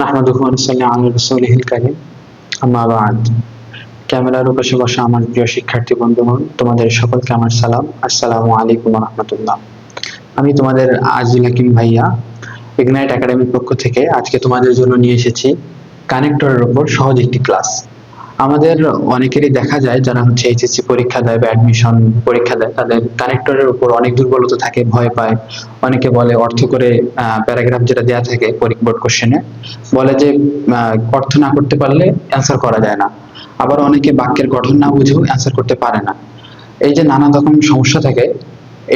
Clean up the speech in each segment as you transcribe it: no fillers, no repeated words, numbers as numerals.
নাহমাদুহু ওয়া নুসাল্লি আলা রাসূলিহিল কারীম, আম্মা বা'দ। ক্যামেরার ওপাশে বসা আমার প্রিয় শিক্ষার্থী বন্ধুগণ, তোমাদের সকলকে আমার সালাম। আসসালামু আলাইকুম ওয়া রাহমাতুল্লাহ। আমি তোমাদের আজিজুল হাকিম ভাইয়া, ইগনাইট একাডেমির পক্ষ থেকে আজকে তোমাদের জন্য নিয়ে এসেছি কানেক্টরের উপর সহজ একটি ক্লাস। আমাদের অনেকেরই দেখা যায় যারা এইচএসসি পরীক্ষা দেয় বা অ্যাডমিশন পরীক্ষা দেয়, তাদের কানেক্টরের উপর অনেক দুর্বলতা থাকে, ভয় পায়। অনেকে বলে অর্থ করে প্যারাগ্রাফ যেটা দেওয়া থাকে বোর্ড কোশ্চেনে, বলে যে অর্থ না করতে পারলে অ্যান্সার করা যায় না। আবার অনেকে বাক্যের গঠন না বুঝেও অ্যান্সার করতে পারে না। এই যে নানা রকম সমস্যা থাকে,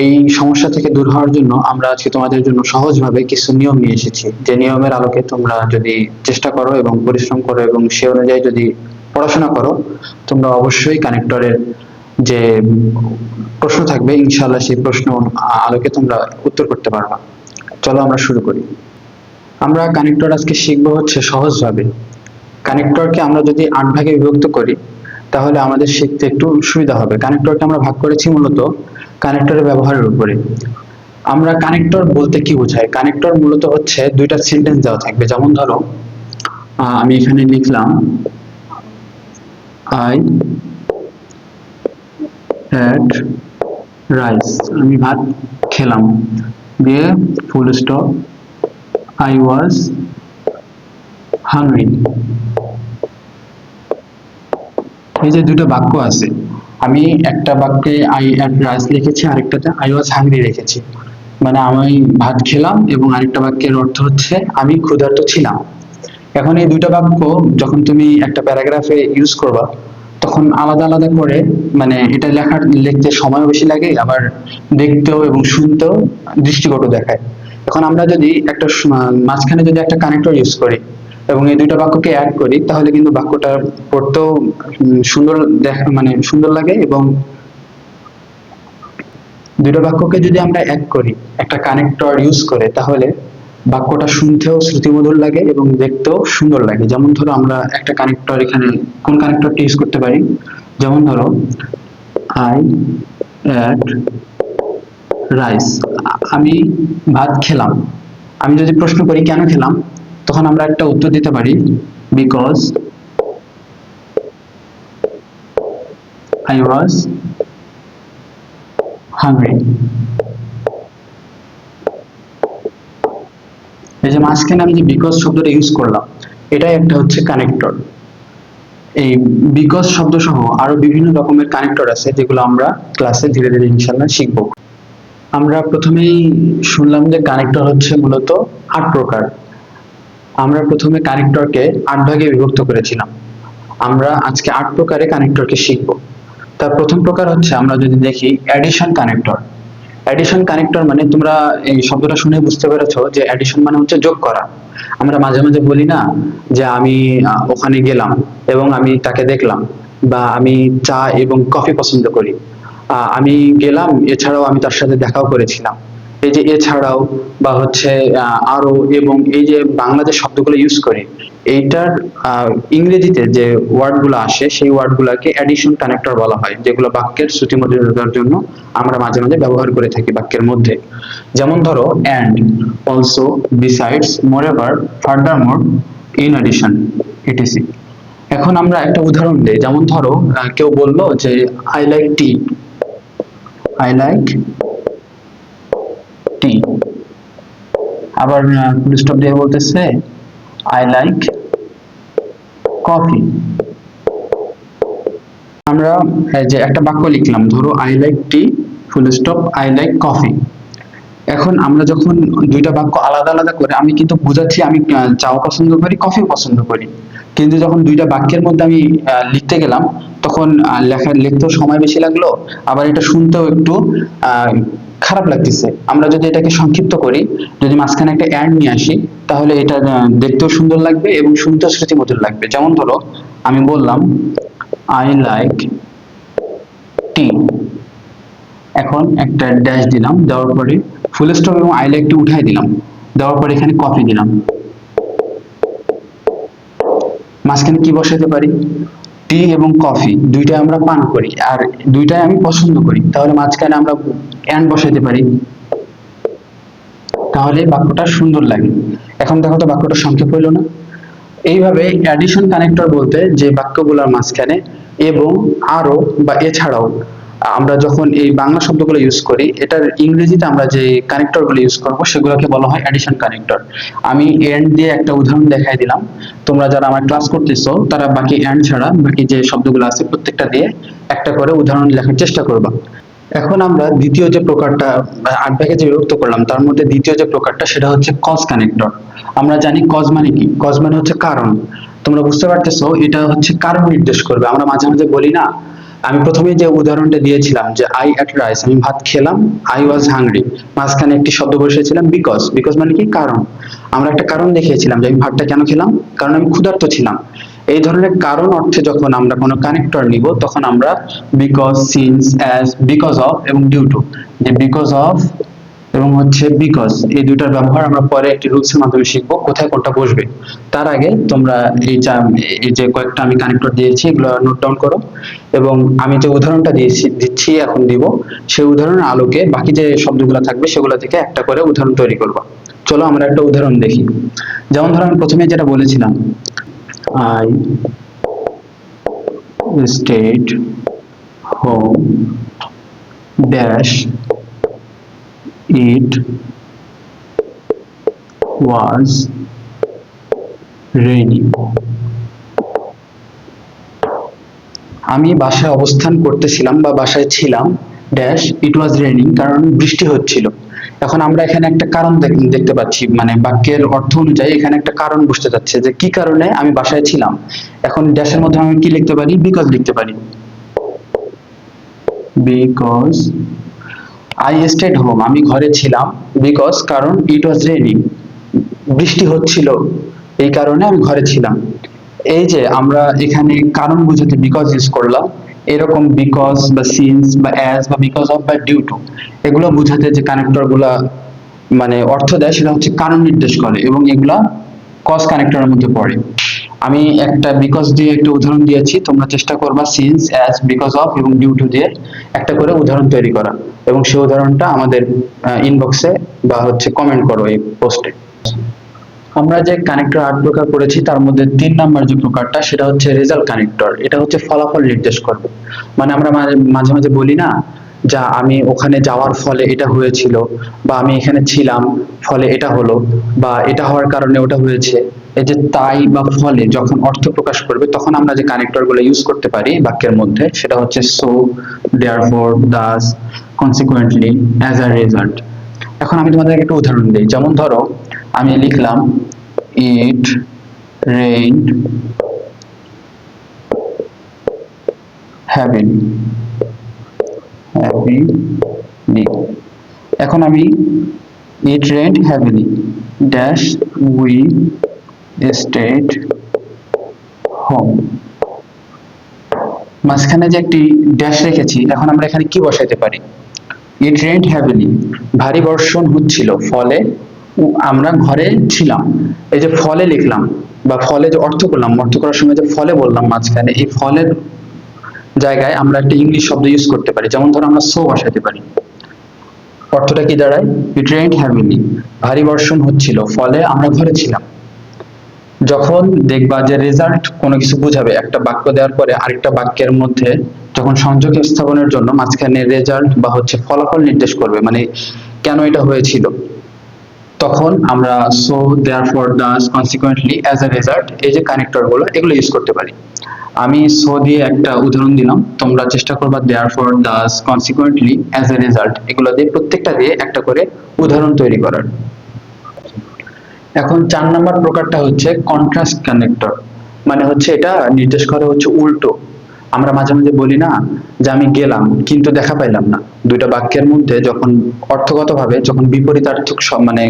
এই সমস্যা থেকে দূর হওয়ার জন্য আমরা আজকে তোমাদের জন্য সহজভাবে কিছু নিয়ম নিয়ে এসেছি, যে নিয়মের আলোকে তোমরা যদি চেষ্টা করো এবং পরিশ্রম করো এবং সে অনুযায়ী যদি পড়াশোনা করো, তোমরা অবশ্যই কানেক্টরের যে প্রশ্ন থাকবে ইনশাআল্লাহ সেই প্রশ্ন আলোকে তোমরা উত্তর করতে পারবা। চলো আমরা শুরু করি। আমরা কানেক্টর আজকে শিখবো হচ্ছে সহজভাবে। কানেক্টরকে আমরা যদি 8 ভাগে বিভক্ত করি তাহলে আমাদের শিখতে একটু সুবিধা হবে। কানেক্টরকে আমরা ভাগ করেছি মূলত কানেক্টরের ব্যবহারের উপরে। আমরা কানেক্টর বলতে কি বোঝাই? কানেক্টর মূলত হচ্ছে দুইটা সেন্টেন্স দেওয়া থাকবে। যেমন ধরো আমি এখানে লিখলাম আই হ্যাড রাইস, আমি ভাত খেলাম, দিয়ে full stop, I was hungry. এই যে দুটো বাক্য আছে, আমি একটা বাক্যে আই হ্যাড রাইস লিখেছি, আরেকটাতে আই ওয়াজ হাংরি রেখেছি। মানে আমি ভাত খেলাম, এবং আরেকটা বাক্যের অর্থ হচ্ছে আমি ক্ষুধার্ত ছিলাম। এখন এই দুইটা বাক্য যখন তুমি একটা প্যারাগ্রাফে ইউজ করবা, তখন আলাদা আলাদা করে, মানে এটা লিখতে সময় বেশি লাগে, আবার দেখতেও এবং শুনতেও দৃষ্টিকটু দেখায়। এখন আমরা যদি একটা মাঝখানে যদি একটা কানেক্টর ইউজ করি এবং এই দুইটা বাক্যকে অ্যাড করি, তাহলে কিন্তু বাক্যটা পড়তেও সুন্দর মানে সুন্দর লাগে, এবং দুটো বাক্যকে যদি আমরা এক করি একটা কানেক্টর ইউজ করে, তাহলে বাক্যটা শুনতেও শ্রুতিমধুর লাগে এবং দেখতেও সুন্দর লাগে। যেমন ধরো আমরা একটা কানেক্টর এখানে কোন কানেক্টরটি ইউজ করতে পারি? যেমন ধরো আই অ্যাড রাইস, আমি ভাত খেলাম। আমি যদি প্রশ্ন করি কেন খেলাম, তখন আমরা একটা উত্তর দিতে পারি বিকজ আই ওয়াজ হাংরি। এই যে মাঝখানে আমি যে বিকজ শব্দটা ইউজ করলাম, এটাই একটা হচ্ছে কানেক্টর। এই বিকজ শব্দ সহ আরো বিভিন্ন রকমের কানেক্টর আছে, যেগুলো আমরা ক্লাসে ধীরে ধীরে ইনশাআল্লাহ শিখবো। আমরা প্রথমেই শুনলাম যে কানেক্টর হচ্ছে মূলত 8 প্রকার। আমরা প্রথমে কানেক্টরকে 8 ভাগে বিভক্ত করেছিলাম। আমরা আজকে 8 প্রকারে কানেক্টরকে শিখবো। তার প্রথম প্রকার হচ্ছে, আমরা যদি দেখি, অ্যাডিশন কানেক্টর। অ্যাডিশন কানেক্টর মানে, তোমরা এই শব্দটা শুনে বুঝতে পেরেছো যে অ্যাডিশন মানে হচ্ছে যোগ করা। আমরা মাঝে মাঝে বলি না যে আমি ওখানে গেলাম এবং আমি তাকে দেখলাম, বা আমি চা এবং কফি পছন্দ করি, আমি গেলাম এছাড়াও আমি তার সাথে দেখাও করেছিলাম। এই যে এছাড়াও বা হচ্ছে আরো, এবং এই যে বাংলাদেশ শব্দগুলো ইউজ করি, এইটার ইংরেজিতে যে ওয়ার্ডগুলো আসে সেই ওয়ার্ডগুলোকে অ্যাডিশন কানেক্টর বলা হয়, যেগুলো বাক্যের শ্রুতিমধুরতার জন্য আমরা মাঝে মাঝে ব্যবহার করে থাকি বাক্যের মধ্যে। যেমন ধরো and, also, besides, moreover, furthermore, in addition, etc. এখন আমরা একটা উদাহরণ দিই। যেমন ধরো কেউ বললো যে I like tea, I like tea. আবার ফুল স্টপ দিয়ে বলতেছে আই লাইক কফি। আমরা যে একটা বাক্য লিখলাম, ধরো I like T, full stop, I like coffee. এখন আমরা যখন দুইটা বাক্য আলাদা আলাদা করে, আমি কিন্তু বুঝাচ্ছি আমি চাও পছন্দ করি, কফিও পছন্দ করি, কিন্তু যখন দুইটা বাক্যের মধ্যে আমি লিখতে গেলাম, তখন লিখতেও সময় বেশি লাগলো, আবার এটা শুনতেও একটু খারাপ লাগতেছে। আমরা যদি এটাকে সংক্ষিপ্ত করি, যদি মাঝখানে একটা অ্যাড নিয়ে আসি, তাহলে এটা দেখতেও সুন্দর লাগবে এবং শুনতেও শ্রুতিমধুর লাগবে। যেমন ধরো আমি বললাম আই লাইক টি, এখন একটা ড্যাশ দিলাম, দেওয়ার পরে ফুল স্টপ এবং আই লাইক টি উঠাই দিলাম, দেওয়ার পরে এখানে কফি দিলাম। মাঝখানে কি বসাতে পারি? টি এবং কফি দুইটাই আমরা পান করি, আর দুইটাই আমি পছন্দ করি, তাহলে মাঝখানে আমরা এন্ড বসাতে পারি, তাহলে বাক্যটা সুন্দর লাগে। এখন দেখো তো বাক্যটা সংক্ষেপ হইলো না? এইভাবে অ্যাডিশন কানেক্টর বলতে যে বাক্যগুলোর মাঝখানে এবং আরো বা এছাড়াও আমরা যখন এই বাংলা শব্দগুলো ইউজ করি, এটার ইংরেজিতে আমরা যে কানেক্টর গুলো ইউজ করবো সেগুলোকে বলা হয় অ্যাডিশন কানেক্টর। আমি এন্ড দিয়ে একটা উদাহরণ দেখাই দিলাম, তোমরা যারা আমার ক্লাস করতেছো তারা বাকি এন্ড ছাড়া বাকি যে শব্দগুলো আছে প্রত্যেকটা দিয়ে একটা করে উদাহরণ লেখার চেষ্টা করবা। এখন আমরা দ্বিতীয় যে প্রকারটা, 8 ভাগে যে বিভক্ত করলাম তার মধ্যে দ্বিতীয় যে প্রকারটা সেটা হচ্ছে কজ কানেক্টর। আমরা জানি কজ মানে কি, কজ মানে হচ্ছে কারণ। তোমরা বুঝতে পারতেছো এটা হচ্ছে কারণ নির্দেশ করবে। আমরা মাঝে মাঝে বলি না, আমি প্রথমে যে উদাহরণটা দিয়েছিলাম যে আই এট রাইস, আমি ভাত খেলাম, আই ওয়াজ হাংরি, মাঝখানে একটি শব্দ বসিয়েছিলাম বিকজ। বিকজ মানে কি, কারণ। আমরা একটা কারণ দেখিয়েছিলাম যে আমি ভাতটা কেন খেলাম, কারণ আমি ক্ষুধার্ত ছিলাম। এই ধরনের কারণ অর্থে যখন আমরা কোনো কানেক্টর নিব তখন আমরা because, since, as, because of এবং ডিউ টু, যে বিকজ অফ এবং হচ্ছে বিকজ, এই দুইটার ব্যবহার আমরা পরে একটি রুলস এর মাধ্যমে শিখবো কোথায় কোনটা বসবে। তার আগে তোমরা এই যে কয়েকটা আমি কানেক্টর দিয়েছি এগুলো নোট ডাউন করো, এবং আমি যে উদাহরণটা দিচ্ছি এখন দিব, সেই উদাহরণের আলোকে বাকি যে শব্দগুলো থাকবে সেগুলো থেকে একটা করে উদাহরণ তৈরি করবো। চলো আমরা একটা উদাহরণ দেখি। যেমন ধরো আমি প্রথমে যেটা বলেছিলাম, I stayed home dash it was raining. আমি বাসায় অবস্থান করতেছিলাম বা বাসায় ছিলাম ড্যাশ ইট ওয়াজ রেইনিং, কারণ বৃষ্টি হচ্ছিল। এখন আমরা এখানে একটা কারণ দেখতে পাচ্ছি, মানে বাক্যের অর্থ অনুযায়ী এখানে একটা কারণ বুঝতে যাচ্ছে যে কি কারণে আমি বাসায় ছিলাম। এখন ড্যাশের মধ্যে আমি কি লিখতে পারি, বিকজ লিখতে পারি। বিকজ আই স্টেড হোম, আমি ঘরে ছিলাম, বিকজ কারণ ইট ওয়াজ রেইনিং, বৃষ্টি হচ্ছিল, এই কারণে আমি ঘরে ছিলাম। এই যে আমরা এখানে কারণ বোঝাতে বিকজ ইউজ করলাম, এরকম বিকজ বা সিন্স বা অ্যাজ বা বিকজ অফ বা ডিউ টু, এগুলো বোঝাতে যে কানেক্টর গুলা মানে অর্থ দেয় সেটা হচ্ছে কারণ নির্দেশ করে, এবং এগুলা কজ কানেক্টরের মধ্যে পড়ে। আমি একটা বিকজ দিয়ে একটা উদাহরণ দিয়েছি, তোমরা চেষ্টা করবা সিন্স, অ্যাজ, বিকজ অফ এবং ডিউ টু দিয়ে একটা করে উদাহরণ তৈরি করা, এবং সেই উদাহরণটা আমাদের ইনবক্সে বা হচ্ছে কমেন্ট করো এই পোস্টে। আমরা যে কানেক্টর 8 প্রকার করেছি তার মধ্যে 3 নম্বর যে প্রকারটা সেটা হচ্ছে রেজাল্ট কানেক্টর। এটা হচ্ছে ফলাফল নির্দেশ করবে। মানে আমরা মাঝে মাঝে বলি না, যা আমি ওখানে যাওয়ার ফলে এটা হয়েছিল, বা আমি এখানে ছিলাম ফলে এটা হলো, বা এটা হওয়ার কারণে ওটা হয়েছে। এই যে তাই বা ফলে যখন অর্থ প্রকাশ করবে তখন আমরা যে কানেক্টর গুলো ইউজ করতে পারি বাক্যের মধ্যে সেটা হচ্ছে so, therefore, Das, consequently, as a result. এখন আমি তোমাদের একটা উদাহরণ দিই। যেমন ধরো আমি লিখলাম it rained heavily, heavily। এখন আমি it rained heavily dash we stayed home, মাঝখানে যে একটি ড্যাশ রেখেছি, এখন আমরা এখানে কি বসাইতে পারি, ইট রেইনড হ্যাভিলি, ভারী বর্ষণ হচ্ছিল ফলে আমরা ঘরে ছিলাম। এই যে ফলে লিখলাম বা ফলে যে অর্থ করলাম, অর্থ করার সময় যে ফলে বললাম মাঝখানে, এই ফলের জায়গায় আমরা একটা ইংলিশ শব্দ ইউজ করতে পারি। যেমন ধরো আমরা সো বসাতে পারি, অর্থটা কি দাঁড়ায়, ইট রেইনড হ্যাভিলি, ভারী বর্ষণ হচ্ছিল ফলে আমরা ঘরে ছিলাম। যখন দেখবা যে রেজাল্ট কোনো কিছু বোঝাবে, একটা বাক্য দেওয়ার পরে আরেকটা বাক্যের মধ্যে যখন সংযোগ স্থাপনের জন্য মাঝখানে রেজাল্ট বা হচ্ছে ফলাফল নির্দেশ করবে, মানে কেন এটা হয়েছিল, তখন আমরা so, therefore, Das, consequently, as a result, এই যে কানেক্টর গুলো এগুলো ইউজ করতে পারি। আমি সো দিয়ে একটা উদাহরণ দিলাম, তোমরা চেষ্টা করবা therefore, Das, consequently, as a result এগুলো দিয়ে প্রত্যেকটা দিয়ে একটা করে উদাহরণ তৈরি করার। এখন 4 নম্বর প্রকারটা হচ্ছে কন্ট্রাস্ট কানেক্টর। মানে হচ্ছে এটা নির্দেশ করে হচ্ছে উল্টো। আমরা মাঝে মাঝে বলি না যে আমি গেলাম কিন্তু দেখা পাইলাম না, দুইটা বাক্যের মধ্যে যখন অর্থগতভাবে যখন বিপরীতার্থক মানে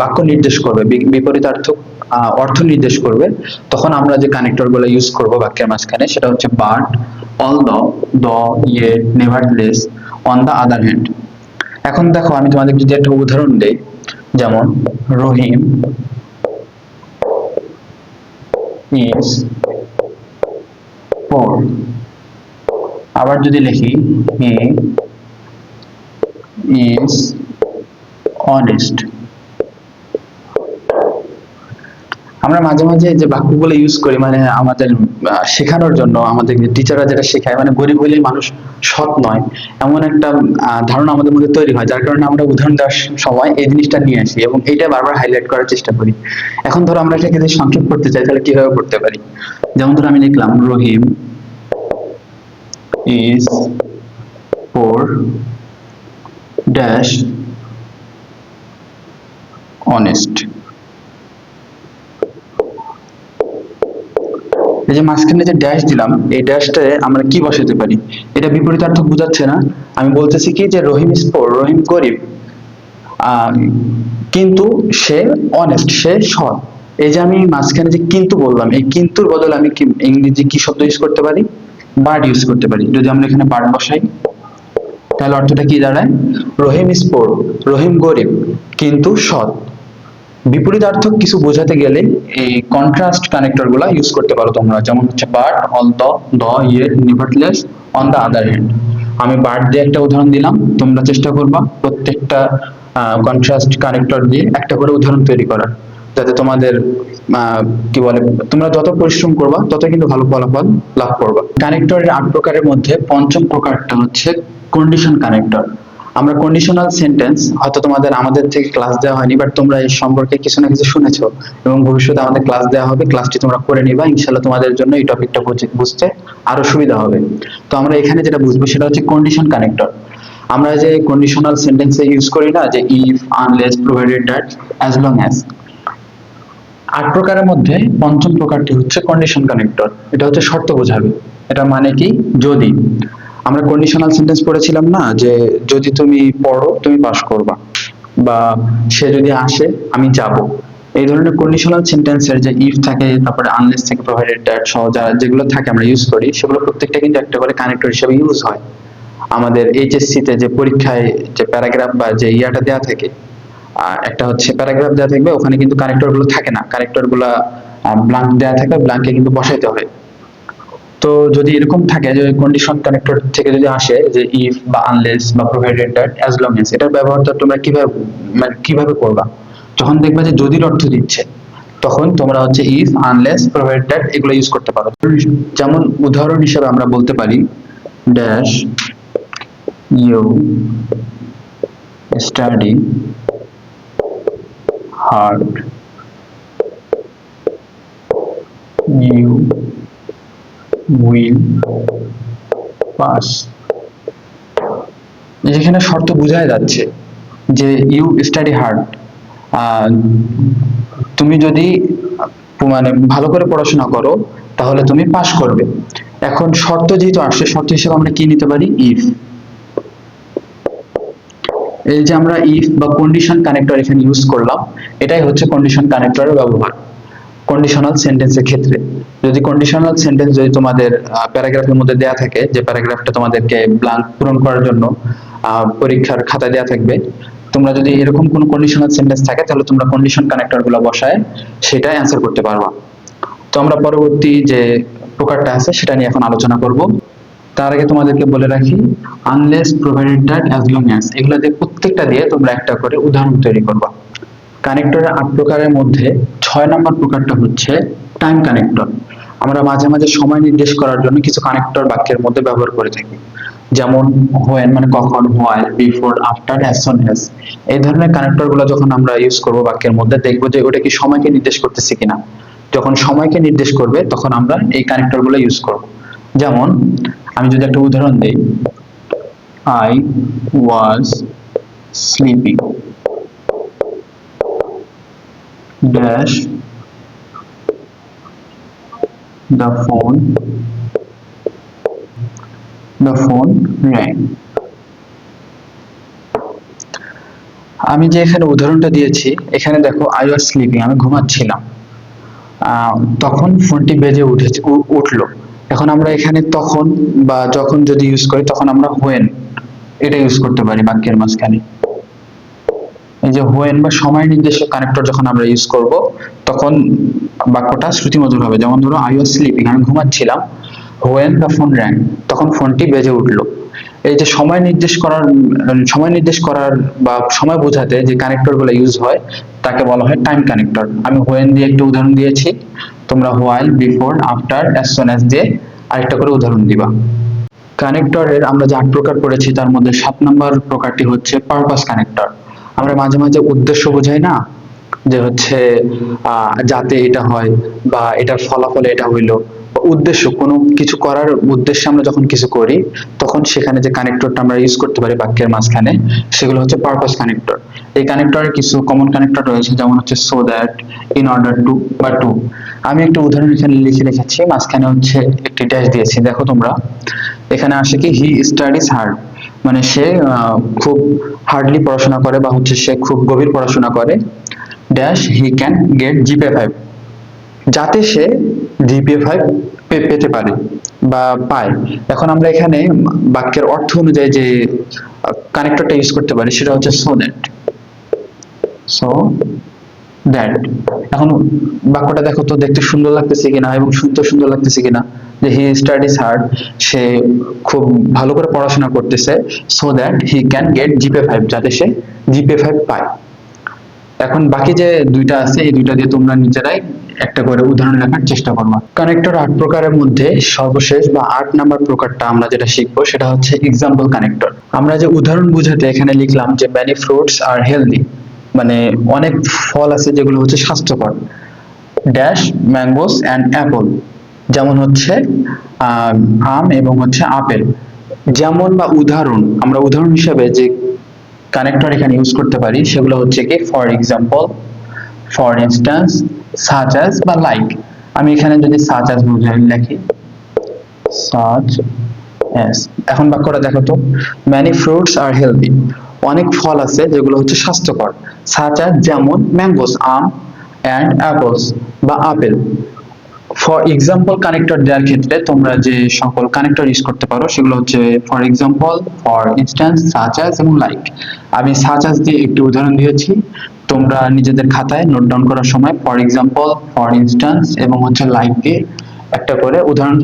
বাক্য নির্দেশ করবে, বিপরীতার্থক অর্থ নির্দেশ করবে, তখন আমরা যে কানেক্টর গুলো ইউজ করব বাক্যের মাঝখানে সেটা হচ্ছে but, although, the, yet, nevertheless, on the other hand। এখন দেখো আমি তোমাদের যদি একটা উদাহরণ দেই, যেমন রহিম is poor, আবার যদি লিখি he is honest। আমরা মাঝে মাঝে যে বাক্যগুলো ইউজ করি মানে আমাদের শেখানোর জন্য, আমাদের টিচাররা যেটা শেখায় মানে গরিব হলেই মানুষ সৎ নয়, এমন একটা ধারণা আমাদের মধ্যে তৈরি হয়, যার কারণে আমরা উদাহরণ দেওয়ার সময় এই জিনিসটা নিয়ে আসি এবং এইটা বারবার হাইলাইট করার চেষ্টা করি। এখন ধরো আমরা এটাকে যদি সংক্ষেপ করতে চাই তাহলে কিভাবে করতে পারি? যেমন ধরো আমি লিখলাম রহিম ইজ পোর ড্যাশ অনেস্ট। এই যে মাঝখানে যে ড্যাশ দিলাম, এই ড্যাশটায় আমরা কি বসাতে পারি? এটা বিপরীতার্থক বোঝাচ্ছে না। আমি বলতেছি কি যে রহিম ইজ পোর, রহিম গরিব, কিন্তু সে অনেস্ট, সে সৎ। এই যে আমি মাঝখানে যে কিন্তু বললাম, এই কিন্তুর বদলে আমি কি ইংরেজি কি শব্দ ইউজ করতে পারি? বাট ইউজ করতে পারি। যদি আমরা এখানে বাট বসাই তাহলে অর্থটা কি দাঁড়ায়? রহিম ইজ পোর, রহিম গরিব কিন্তু সৎ। বিপরীতার্থক কিছু বোঝাতে গেলে এই কন্ট্রাস্ট কানেক্টর গুলা ইউজ করতে পারো তোমরা, যেমন হচ্ছে but, although, the, yet, nevertheless, on the other hand. আমি বাট দিয়ে একটা উদাহরণ দিলাম, তোমরা চেষ্টা করবা প্রত্যেকটা কন্ট্রাস্ট কানেক্টর দিয়ে একটা করে উদাহরণ তৈরি করার, যাতে তোমাদের কি বলে, তোমরা যত পরিশ্রম করবা তত কিন্তু ভালো ফলাফল লাভ করবা। কানেক্টরের 8 প্রকারের মধ্যে পঞ্চম প্রকারটা হচ্ছে কন্ডিশন কানেক্টর। আমরা কন্ডিশনাল সেন্টেন্স, হয়তো তোমাদের আমাদের থেকে ক্লাস দেওয়া হয়নি, বাট তোমরা এই সম্পর্কে কিছু না কিছু শুনেছো এবং ভবিষ্যতে আমাদের ক্লাস দেওয়া হবে, ক্লাসটি তোমরা করে নিবা, ইনশাআল্লাহ তোমাদের জন্য এই টপিকটা বুঝতে আরো সুবিধা হবে। তো আমরা এখানে যেটা বুঝবো সেটা হচ্ছে কন্ডিশন কানেক্টর। আমরা যে কন্ডিশনাল সেন্টেন্সে ইউজ করি না, যে if, unless, provided that, as long as. 8 প্রকারের মধ্যে পঞ্চম প্রকারটি হচ্ছে কন্ডিশন কানেক্টর। এটা হচ্ছে শর্ত বোঝাবে। এটা মানে কি? যদি আমরা কন্ডিশনাল সেন্টেন্স পড়েছিলাম না, যে যদি তুমি পড়ো তুমি পাস করবা, বা সে যদি আসে আমি যাব, এই ধরনের কন্ডিশনাল সেন্টেন্সের যে ইফ থাকে, তারপরে আনলেস থেকে, প্রোভাইডেড দ্যাট সহ যেগুলো থাকে আমরা ইউজ করি, সেগুলো প্রত্যেকটা কিন্তু একটা করে কানেক্টর হিসেবে ইউজ হয়। আমাদের এইচএসসি তে যে পরীক্ষায় যে প্যারাগ্রাফ বা যে ইয়াটা দেওয়া থাকে, একটা হচ্ছে প্যারাগ্রাফ দেওয়া থাকবে, ওখানে কিন্তু কানেক্টর গুলো থাকে না, কানেক্টর গুলা ব্ল্যাঙ্ক দেওয়া থাকে, ব্ল্যাঙ্কে কিন্তু বসাইতে হয়। তো যদি এরকম থাকে যে কন্ডিশন কানেক্টর থেকে যদি আসে যে ইফ বা আনলেস বা provided that, as long age, এটার ব্যবহারটা তোমরা কিভাবে মানে কিভাবে করবা? যখন দেখবা যে যদির অর্থ দিচ্ছে, তখন তোমরা হচ্ছে ইফ, আনলেস, প্রোভাইডেড দ্যাট এগুলো ইউজ করতে পারো। যেমন উদাহরণ হিসেবে আমরা বলতে পারি dash you study hard, you will pass। যেখানে শর্ত বোঝাই যাচ্ছে যে ইউ স্টাডি হার্ড, তুমি যদি মানে ভালো করে পড়াশোনা করো তাহলে তুমি পাস করবে। এখন শর্ত যেহেতু আসছে, শর্ত হিসেবে আমরা কি নিতে পারি? ইফ। এই যে আমরা ইফ বা কন্ডিশন কানেক্টর এখানে ইউজ করলাম, এটাই হচ্ছে কন্ডিশন কানেক্টরের ব্যবহার কন্ডিশনাল সেন্টেন্সের ক্ষেত্রে। যদি কন্ডিশনাল সেন্টেন্স যদি তোমাদের প্যারাগ্রাফের মধ্যে দেয়া থাকে, যে প্যারাগ্রাফটা তোমাদেরকে ব্ল্যাঙ্ক পূরণ করার জন্য পরীক্ষার খাতায় দেয়া থাকবে, তোমরা যদি এরকম কোনো কন্ডিশনাল সেন্টেন্স থাকে তাহলে তোমরা কন্ডিশন কানেক্টর গুলো বসায় সেটা অ্যান্সার করতে পারবা। তো আমরা পরবর্তী যে প্রকারটা আছে সেটা নিয়ে এখন আলোচনা করব। তার আগে তোমাদেরকে বলে রাখি, unless, provided that, as long as, এগুলো দিয়ে প্রত্যেকটা দিয়ে তোমরা একটা করে উদাহরণ তৈরি করবা। কানেক্টরের 8 প্রকারের মধ্যে 6 নম্বর প্রকারটা হচ্ছে টাইম কানেক্টর। আমরা মাঝে মাঝে সময় নির্দেশ করার জন্য কিছু কানেক্টর বাক্যের মধ্যে ব্যবহার করে থাকি, যেমন হোয়েন মানে কখন, while, before, after, as soon as. এই ধরনের কানেক্টর গুলো যখন আমরা ইউজ করব বাক্যের মধ্যে, দেখবো যে ওটা কি সময়কে নির্দেশ করতেছে কিনা। যখন সময়কে নির্দেশ করবে তখন আমরা এই কানেক্টর গুলো ইউজ করব। যেমন আমি যদি একটা উদাহরণ দিই, I was sleeping dash the phone rang। আমি যে এখানে উদাহরণটা দিয়েছি, এখানে দেখো আই ওয়াজ স্লিপিং, আমি ঘুমাচ্ছিলাম, তখন ফোনটি বেজে উঠলো। এখন আমরা এখানে তখন বা যখন যদি ইউজ করি, তখন আমরা হোয়েন এটা ইউজ করতে পারি বাক্যের মাঝখানে। এই যে হোয়েন বা সময় নির্দেশক কানেক্টর যখন আমরা ইউজ করব, তখন বাক্যটা শ্রুতিমধুর হবে। যেমন ধরো আই ওয়াজ স্লিপিং, আমি ঘুমাচ্ছিলাম, হোয়েন দ্য ফোন র্যাং, তখন ফোনটি বেজে উঠলো। এই যে সময় নির্দেশ করার বা সময় বোঝাতে যে কানেক্টর গুলো ইউজ হয় তাকে বলা হয় টাইম কানেক্টর। আমি হোয়েন দিয়ে একটা উদাহরণ দিয়েছি, তোমরা while, before, after, as soon as দিয়ে আরেকটা করে উদাহরণ দিবা। কানেক্টরের আমরা যে 8 প্রকার পড়েছি তার মধ্যে 7 নম্বর প্রকারটি হচ্ছে পারপাস কানেক্টর। আমরা মাঝে মাঝে উদ্দেশ্য বোঝাই না, যে হচ্ছে যাতে এটা হয় বা এটার ফলাফলে এটা হইলো, উদ্দেশ্য কোনো কিছু করার উদ্দেশ্যে আমরা যখন কিছু করি তখন সেখানে যে কানেক্টরটা আমরা ইউজ করতে পারি বাক্যের মাঝখানে সেগুলো হচ্ছে পারপাস কানেক্টর। এই কানেক্টরের কিছু কমন কানেক্টর রয়েছে, যেমন হচ্ছে so that, in order to বা টু। আমি একটা উদাহরণ এখানে লিখে রেখেছি, মাঝখানে হচ্ছে একটি ড্যাশ দিয়েছি, দেখো তোমরা। এখানে আসে কি হি স্টাডিজ হার্ড, মানে সে খুব হার্ডলি পড়াশোনা করে বা হচ্ছে সে খুব গভীর পড়াশোনা করে। Dash he can get GPA 5, যাতে সে জিপিএ 5 পেতে পারে বা পায়। এখন আমরা এখানে বাক্যের অর্থ অনুযায়ী যে কানেক্টরটা ইউজ করতে পারি সেটা হচ্ছে সো দ্যাট। সো দ্যাট, এখন বাক্যটা দেখো তো দেখতে সুন্দর লাগতেছে কিনা এবং শুনতে সুন্দর লাগতেছে কিনা, যে হি স্টাডিজ হার্ড, সে খুব ভালো করে পড়াশোনা করতেছে, so that he can get GPA 5, যাতে সে জিপিএ 5 পায়। এখন বাকি যে দুইটা আছে এই দুইটা দিয়ে তোমরা নিজেরাই একটা করে উদাহরণ লেখার চেষ্টা করবা। কানেক্টর 8 প্রকারের মধ্যে সর্বশেষ বা 8 নাম্বার প্রকারটা আমরা যেটা শিখবো সেটা হচ্ছে এক্সাম্পল কানেক্টর। আমরা যে উদাহরণ বুঝাতে এখানে লিখলাম যে many fruits are healthy, মানে অনেক ফল আছে যেগুলো হচ্ছে স্বাস্থ্যকর। ড্যাশ ম্যাঙ্গোস অ্যান্ড অ্যাপল, যেমন হচ্ছে আম এবং হচ্ছে আপেল। যেমন বা উদাহরণ, আমরা উদাহরণ হিসেবে যে কানেক্টর এখানে ইউজ করতে পারি সেগুলো হচ্ছে কি for example, for instance, such as বা লাইক। আমি এখানে যদি সাচ অ্যাজ বুঝাই লিখি, সাচ অ্যাজ। এখন বাক্যটা দেখো তো, many fruits are healthy, অনেক ফল আছে যেগুলো হচ্ছে স্বাস্থ্যকর। সাচ অ্যাজ যেমন ম্যাঙ্গোস আম, অ্যান্ড অ্যাপলস বা আপেল। ফর এক্সাম্পল কানেক্টর দেওয়ার ক্ষেত্রে তোমরা যে সকল কানেক্টর ইউজ করতে পারো সেগুলো হচ্ছে for example, for instance, such as এবং লাইক। আমি সাচ অ্যাজ দিয়ে একটি উদাহরণ দিয়েছি, তোমরা নিজেদের খাতায় নোট ডাউন করার সময় ফর এক্সাম্পল, ফর ইনস্ট্যান্স এবং হচ্ছে লাইক দিয়ে একটা করে উদাহরণ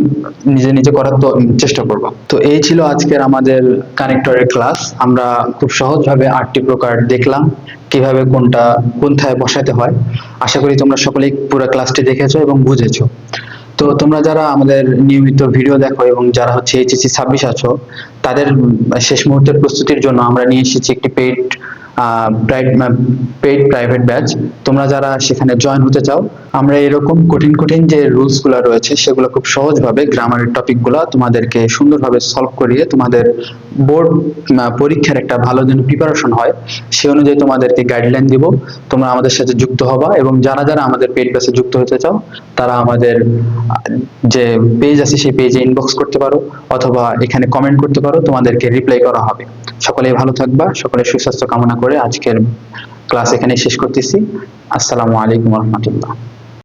নিজে নিজে করার তো চেষ্টা করবো। তো এই ছিল আজকের আমাদের কানেক্টরের ক্লাস। আমরা খুব সহজভাবে 8টি প্রকার দেখলাম, কিভাবে কোনটা কোনথায় বসাতে হয়। আশা করি তোমরা সকলেই পুরো ক্লাসটি দেখেছো এবং বুঝেছো। তো তোমরা যারা আমাদের নিয়মিত ভিডিও দেখো এবং যারা হচ্ছে এইচএসসি 26 আছো, তাদের শেষ মুহূর্তের প্রস্তুতির জন্য আমরা নিয়ে এসেছি একটি পেইড প্রাইভেট ব্যাচ। তোমরা যারা সেখানে জয়েন হতে চাও, আমরা এরকম কঠিন কঠিন যে রুলস গুলো রয়েছে সেগুলো খুব সহজভাবে, গ্রামারের টপিক গুলো তোমাদেরকে সুন্দরভাবে সলভ করিয়ে তোমাদের বোর্ড পরীক্ষার একটা ভালো যেন প্রিপারেশন হয় সে অনুযায়ী তোমাদেরকে গাইডলাইন দিব। তোমরা আমাদের সাথে যুক্ত হবা এবং যারা যারা আমাদের পেইড ব্যাচে যুক্ত হতে চাও তারা আমাদের যে পেজ আছে সেই পেজে ইনবক্স করতে পারো অথবা এখানে কমেন্ট করতে পারো, তোমাদেরকে রিপ্লাই করা হবে। সকলে ভালো থাকবা, সকলে সুস্বাস্থ্য কামনা করে আজকের ক্লাস এখানে শেষ করতেছি। আসসালামু আলাইকুম ওয়া রাহমাতুল্লাহ।